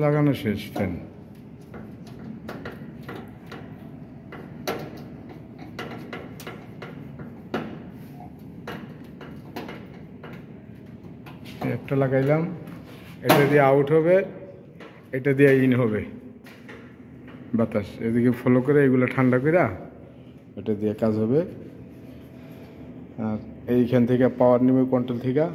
লাগানো শেষ ফ্যান। একটা লাগাইলাম, এটা দিয়ে আউট হবে, এটা দিয়ে ইন হবে বাতাস। এদিকে ফলো করে এগুলো ঠান্ডা করে এটা দিয়ে কাজ হবে। আর এইখান থেকে পাওয়ার নেবে কন্ট্রোল থেকে।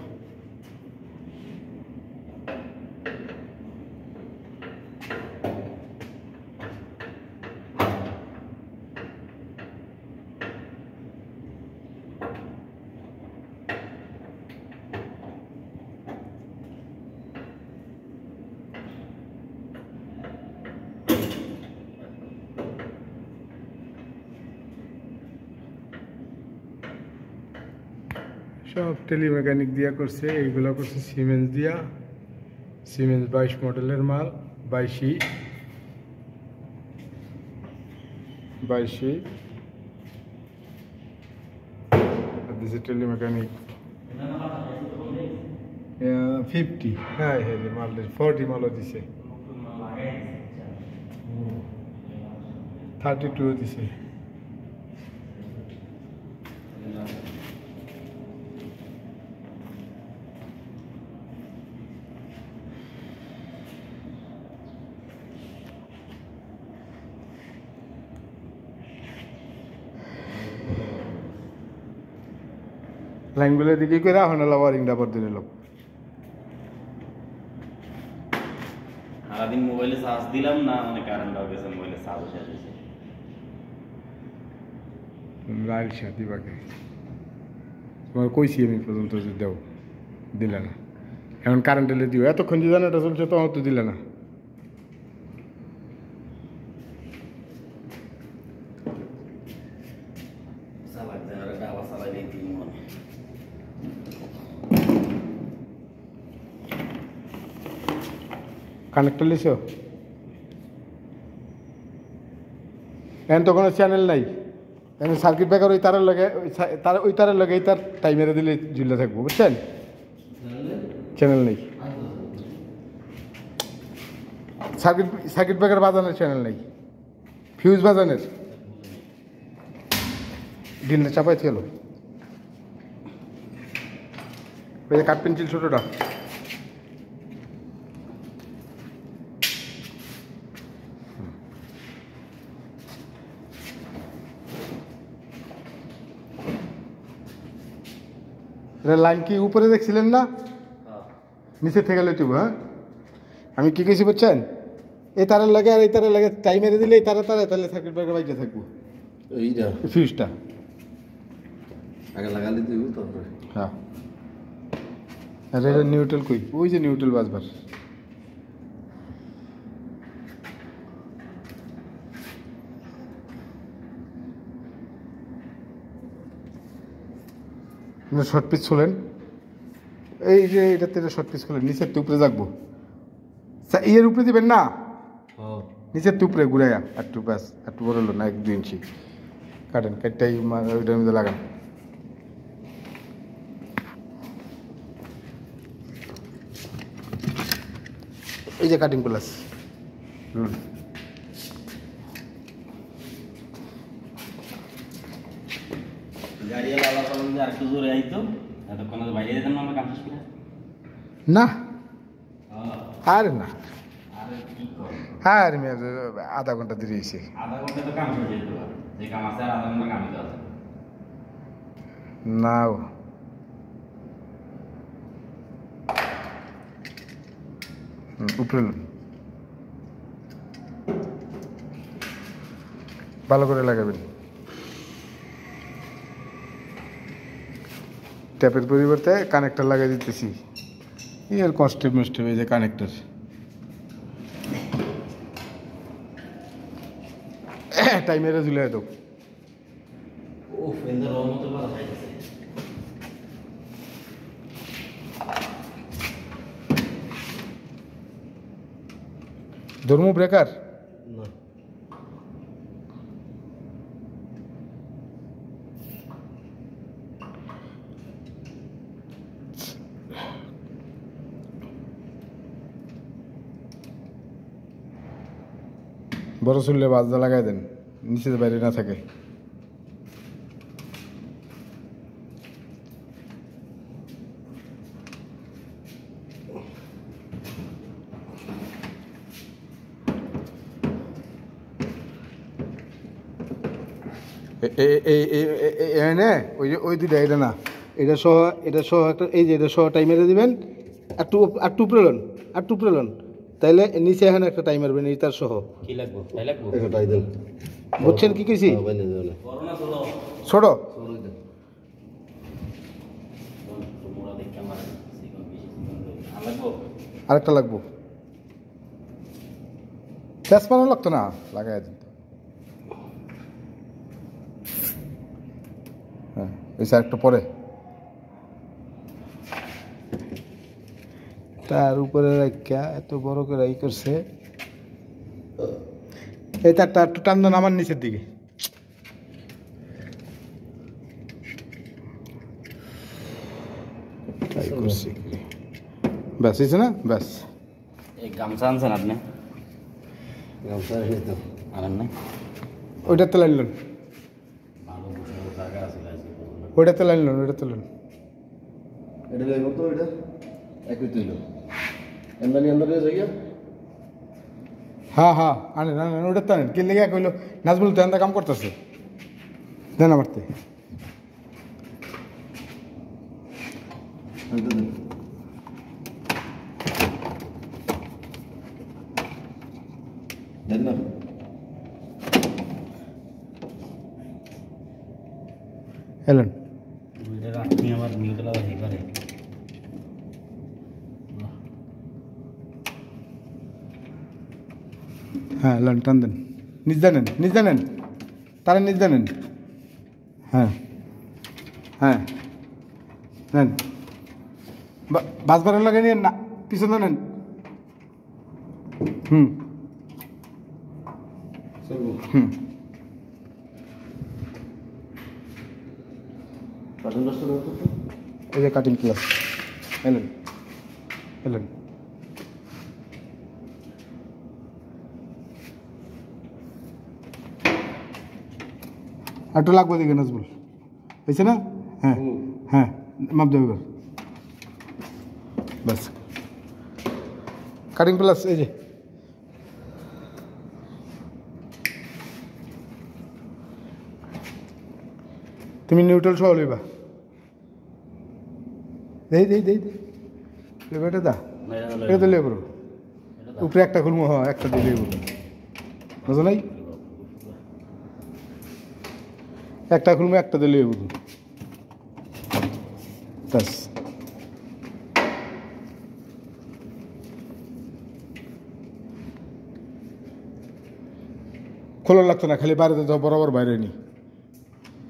সব টেলিমেকানিক দিয়া করছে, এইগুলো করছে সিমেন্স দিয়া। সিমেন্স 22 মডেলের মাল, 22 দিছে টেলিমেকানিক 50। হ্যাঁ হ্যাঁ, মাল 40 মালও দিছে, 32 দিছে। লাইনগুলো দিকে করে এখন ওয়ারিংটা পর দিন এলো। সারাদিন মোবাইলে চার্জ দিলাম না, মানে কারেন্ট হয়ে গেছে, মোবাইলে চার্জ শেষ হয়েছে। লাল সাথী বাকি তোমার কইছি আমি পর্যন্ত যে দেও, দিলে না। এখন কারেন্ট এলে দিও, এতক্ষণ যে জানাটা চলছে তখন তো দিলে না। কানেক্টর লিছ এখন তো কোনো চ্যানেল নাই, এখন সার্কিট ব্রেকার ওই তারের লগে, ওই তারের লগে এই তার টাইমেরে দিলে ঝুলে থাকবো, বুঝছেন? চ্যানেল নেই, সার্কিট ব্রেকার বাজানোর চ্যানেল নেই, ফিউজ বাজানের ডিলটা চাপাই ছিল। ওই যে কাঠ পেন্সিল ছোটোটা, লাইন কি উপরে দেখছিলেন না, নিচে থেকে লইতে। হ্যাঁ, আমি কি কেছি বুঝছেন? এই তারের লাগে আর এই তারের লাগে টাইমেরে দিলে এই তারে তাহলে সার্কিট ব্রেকার বাইরে থাকবো, এইটা ফিউজটা আগে লাগালে দিব তারপরে। হ্যাঁ, আর এটা নিউট্রাল কই, ওই যে নিউট্রাল বাসবার। শর্ট পিস খুলেন, এই যে এটাতে শর্ট পিস খুলেন, নিচের উপরে রাখবো, ইয়ের উপরে দিবেন না, নিচের উপরে ঘুরাইয়া একটু ব্যাস, একটু বড় হলো না, 1-2 ইঞ্চি কাটেন, কাটটাই ওইটার মধ্যে লাগান। এই যে কাটিং প্লাস না, আরে না, হ্যাঁ আমি আধা ঘন্টা দেরি হয়েছে। না উপরে ভালো করে লাগাবেন, ট্যাপের পরিবর্তে কানেক্টর লাগাই দিতেছি। এর কস্টেপ মস্টেপ, এই যে কানেক্টর, টাইমেরে ঝুলে দেব। ধর্ম ব্রেকার বড় চুললে বাজদা লাগাই দেন, নিচে বাইরে না থাকে। এনে ওই যে ওই দুইটা, এটা না, এটা সহ একটা, এই যে এটা সহ টাইমারে দিবেন। আর টু প্রেলন, তাইলে নিচে এখানে একটা টাইম মারবেন এইটার সহ। কি লাগবো তাই লাগবো একটাই দেন। বুঝছেন কি কইছি? বাইরে দেন। করোনা চলো ছোট সরই দেন। তোমরা দেখতে আমার সিকন বেশি সিকন লাগবো। আরেকটা লাগবো, তেজ পানো লাগতো না, লাগাই দিন। হ্যাঁ, এই একটা পরে তার উপরে রাখা এত বড় করে ই করছে। এই তারটা একটু টান দেন আমার নিচের দিকে। তাই করছি। ব্যাস হয়েছে না? ব্যাস। এই গামছা আনছেন আপনি? গামছা রেখে দাও। আনেন নাই? ওইটাতে লাইন লোন, ভালো বসার জায়গা আছে গাইছে। ওইটাতে লাইন লোন, ওইটাতে লোন। এটা লাগবে তো এটা একই তুইলো এমনি আন্দারে যাইয়া হ্যাঁ হ্যাঁ, আনেন আনেন, ওইটাতে আনেন। কি লেগে কইলো নাজবুল তো কাম করতেছে, দেন আমারতে। এটা দেন। দেন না এলেন। দুইটা রাখনি আমার নিউট্রাল আবার হে করে। হ্যাঁ এলেন, টান দেন, নিজ জানেন, তারা নিজ জানেন। হ্যাঁ হ্যাঁ, নেন, বাসবারের লাগে নিয়ে না, পিছনে নেন। হুম চলবো হুম, কাটন দশটা দাও তো। এই যে কাটিং ক্লাস। এলেন এলেন। একটু লাগবে দেখে নাজবুল, হয়েছে না? হ্যাঁ হ্যাঁ, মাপ দেবে এবার। ব্যাস, কাটিং প্লাস। এই যে তুমি নিউট্রাল সহ লইবা। দেই লেবা, এটা দা, এটা তো লেবো উপরে একটা খুলবো। হ্যাঁ, একটা দিয়ে লেবো, বুঝো নাই? একটা খুলবো, একটা দিয়ে লেবো, ব্যাস। খোলা লাগতো না, খালি বাইরে তো বরাবর বাইরে নি,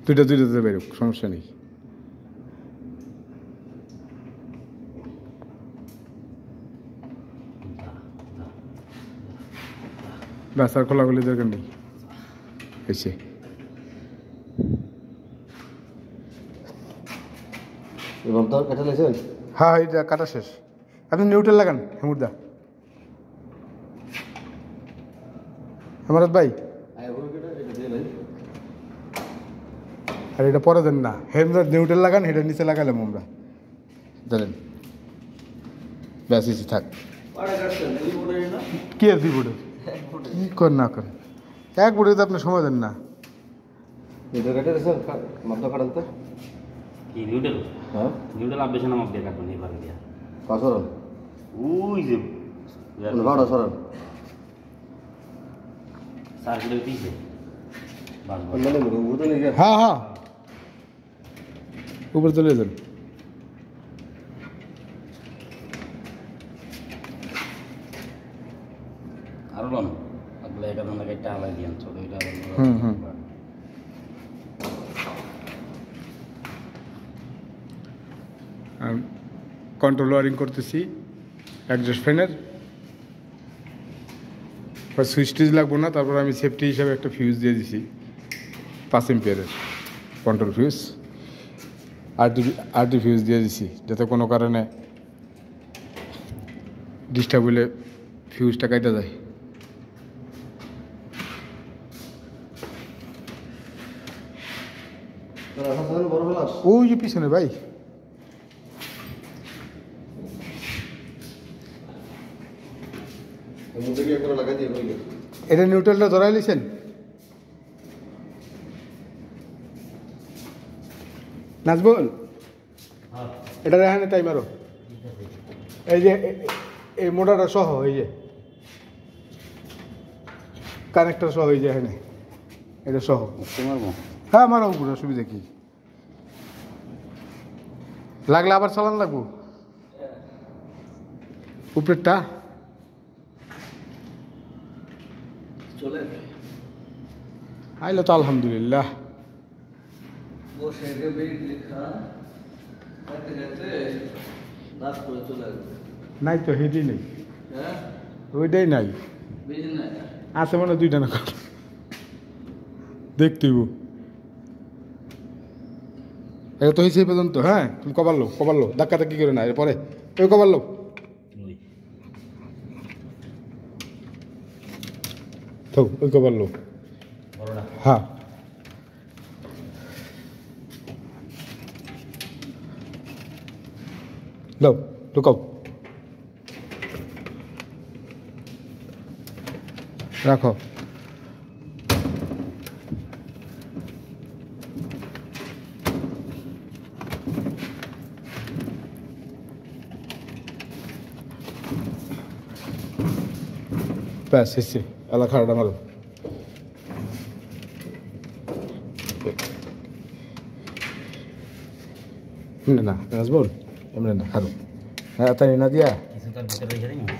দুইটাতে বেরোক, সমস্যা নেই। ব্যাস, আর খোলাগুলি দরকার নেই। এসে এবং তো কাটা লাইছেন। হ্যাঁ, এটা কাটা শেষ। আপনি নিউট্রাল লাগান হেমুরদা। হেমরাত ভাই, আয়া বড় কেটে এটা দিয়ে লাই। আর এটা পরে দেন না, হেমরাত নিউট্রাল লাগান, এটা নিচে লাগালাম আমরা, জানেন। ব্যাস এসে থাক। আরে কাটছেন এই বড় না। কি আর দুই বোর্ডের কি কর না করেন, এক বোর্ডে তো আপনি সময় দেন না। এটা কাটে রেছেন মাপটা কাটাতে। কি নিউট্রাল? হ্যাঁ নিউট্রাল আপনি না মাপ দিয়ে কাটুন এবার দিয়া। পাসরন ওই যে কোন ভাড়া সরান সার্কুলার দিছে। বাস বাস। মানে বুঝতে নেই গা। হ্যাঁ হ্যাঁ, উপরে চলে যান। আরো লন আপনি একটা ধরনের একটা হালাই দিয়েন ছোট এটা। হুম। কন্ট্রোল ওয়ারিং করতেছি অ্যাডজাস্ট ফ্যানের। সুইচ টিচ লাগবো না, তারপর আমি সেফটি হিসাবে একটা ফিউজ দিয়ে দিছি 5 এম্পিয়ারের কন্ট্রোল ফিউজ। আরডি ফিউজ দিয়ে দিছি, যাতে কোনো কারণে ডিস্টার্ব হলে ফিউজটা কাটা যায়। বড় হলাস ওই যে পিছনে ভাই মধ্যে কি একটা লাগাই দিয়ে হইলো এটা নিউট্রালটা ধরাই লিছেন নাজবুল এটা রেহানে টাইম আরো এই যে এই মোটাটা সহ এই যে কানেক্টর সহ এই যে এখানে এটা সহ হ্যাঁ আমার উপরে অসুবিধা কি লাগলে আবার চালান লাগবো উপরেরটা চলে আইলো তো আলহামদুলিল্লাহ বসে বেড লেখা হাতে হাতে রাত করে চলে আসবে নাই তো হেডি নেই হ্যাঁ ওইটাই নাই বেজ না আছে মানে দুইটা না দেখতেইব এটা তো হয়েছে এই পর্যন্ত হ্যাঁ তুমি কবার লো ধাক্কা ধাক্কি করে না এরপরে ওই কবার লো তো ওই কবার লো হ্যাঁ লো ঢুকাও রাখো ব্যাস এসছে আলা খাড়াটা মারো না রাজবল এমনি না খারো হ্যাঁ তাই না দিয়া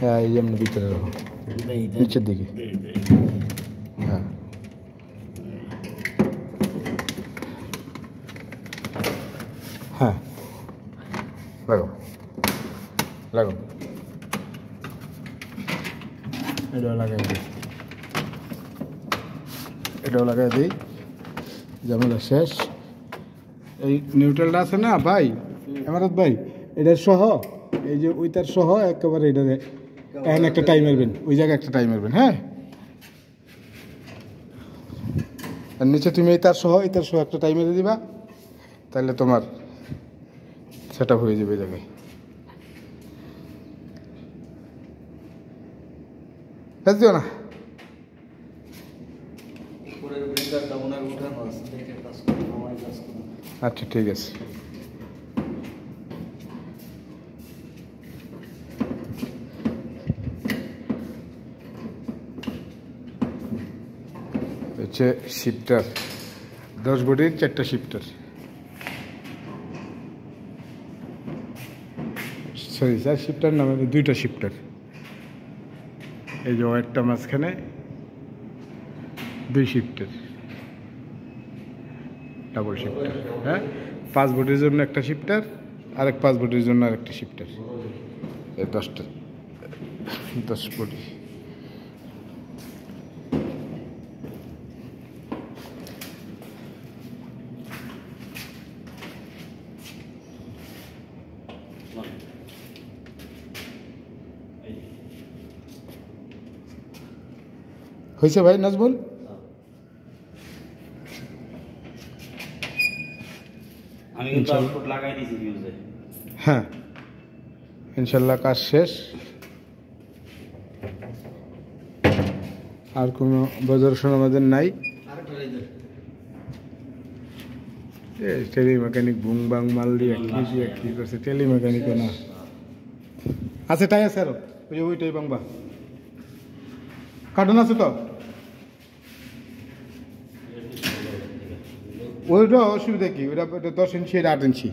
হ্যাঁ এই এমনি ভিতরে রাখো নিচের দিকে হ্যাঁ হ্যাঁ লাগো লাগো এটাও লাগাই দিই ঝামেলা শেষ এই নিউট্রালটা আছে না ভাই আমারত ভাই এটার সহ এই যে ওইটার সহ একেবারে এটারে এখন একটা টাইম মারবেন ওই জায়গায় একটা টাইম মারবেন হ্যাঁ আর নিচে তুমি এইটার সহ একটা টাইম মেরে দিবা তাহলে তোমার সেট আপ হয়ে যাবে এই জায়গায় দিও না আচ্ছা ঠিক আছে হচ্ছে শিফটার 10 বডির 4টা শিফটার সরি 4 শিফটার না মানে 2টা শিফটার এই যে ওয়ারটা মাঝখানে 2 শিফটার ডাবল শিফটার হ্যাঁ 5 বডির জন্য একটা শিফটার আরেক 5 বডির জন্য আরেকটা শিফটার এই 10 বডি হয়েছে ভাই নাজবুল আমি কিন্তু আউটপুট লাগাই দিয়েছি ফিউজে হ্যাঁ ইনশাল্লাহ কাজ শেষ আর কোনো বদর্শন আমাদের নাই টেলি মেকানিক বুং বাং মাল দিয়ে কি করছে টেলি মেকানিকও না আছে তাই আছে আরো ওই যে ওইটাই বাংবা কার্টুন আছে তো ওইটা অসুবিধা কি ওটা 10 ইঞ্চি এটা 8 ইঞ্চি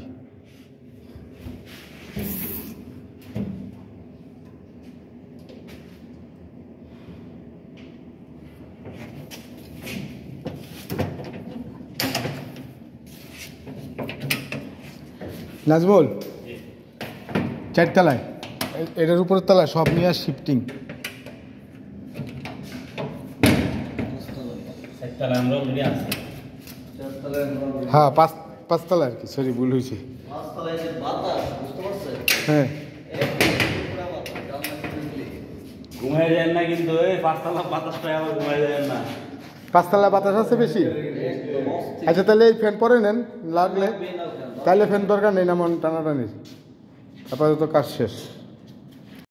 নাজবুল 4 তলায় এটার উপরের তলায় সব নিয়ে শিফটিং হ্যাঁ 5 তলা আর কি সরি ভুল হয়েছে হ্যাঁ ঘুমাই যায় না কিন্তু এই 5 তলা বাতাসটা আবার ঘুমাই যায় না 5 তলা বাতাস আছে বেশি আচ্ছা তাহলে এই ফ্যান পরে নেন লাগলে, তাহলে ফ্যান দরকার নেই না মন টানাটানি, আপাতত কাজ শেষ।